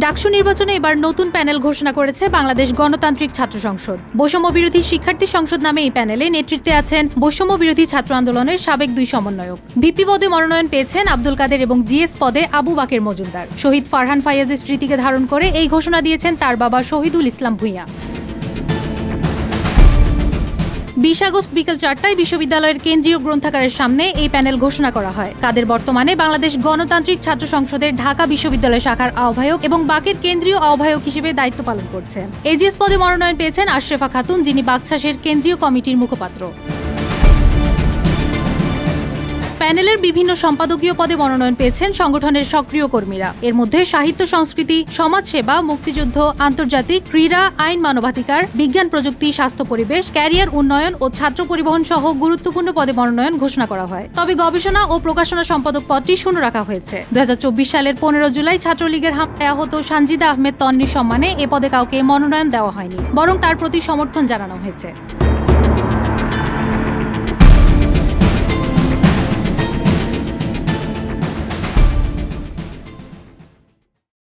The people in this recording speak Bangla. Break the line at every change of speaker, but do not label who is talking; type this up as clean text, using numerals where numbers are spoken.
ডাকসু নির্বাচনে এবার নতুন প্যানেল ঘোষণা করেছে বাংলাদেশ গণতান্ত্রিক ছাত্র সংসদ। বৈষম্য বিরোধী শিক্ষার্থী সংসদ নামে এই প্যানেলে নেতৃত্বে আছেন বৈষম্য বিরোধী ছাত্র আন্দোলনের সাবেক 2 সমন্বয়ক। ভিপি পদে মনোনয়ন পেয়েছেন আব্দুল কাদের এবং জিএস পদে আবু বাকের মজুমদার। শহীদ ফারহান ফায়াজের স্মৃতিকে ধারণ করে এই ঘোষণা দিয়েছেন তার বাবা শহীদুল ইসলাম ভূঁইয়া। 20 আগস্ট বিকেল 4টায় বিশ্ববিদ্যালয়ের কেন্দ্রীয় গ্রন্থাগারের সামনে এই প্যানেল ঘোষণা করা হয়। কাদের বর্তমানে বাংলাদেশ গণতান্ত্রিক ছাত্র সংসদের ঢাকা বিশ্ববিদ্যালয় শাখার আহ্বায়ক এবং বাকের কেন্দ্রীয় আহ্বায়ক হিসেবে দায়িত্ব পালন করছেন। এজিএস পদে মনোনয়ন পেয়েছেন আশরেফা খাতুন, যিনি বাকশাসের কেন্দ্রীয় কমিটির মুখপাত্র। প্যানেলের বিভিন্ন সম্পাদকীয় পদে মনোনয়ন পেয়েছেন সংগঠনের সক্রিয় কর্মীরা। এর মধ্যে সাহিত্য সংস্কৃতি, সমাজসেবা, মুক্তিযুদ্ধ, আন্তর্জাতিক, ক্রীড়া, আইন, মানবাধিকার, বিজ্ঞান প্রযুক্তি, স্বাস্থ্য পরিবেশ, ক্যারিয়ার উন্নয়ন ও ছাত্র পরিবহন সহ গুরুত্বপূর্ণ পদে মনোনয়ন ঘোষণা করা হয়। তবে গবেষণা ও প্রকাশনা সম্পাদক পদটি শূন্য রাখা হয়েছে। 2024 সালের 15 জুলাই ছাত্রলীগের হামলায় আহত সানজিদা আহমেদ তন্নির সম্মানে এ পদে কাউকে মনোনয়ন দেওয়া হয়নি, বরং তার প্রতি সমর্থন জানানো হয়েছে।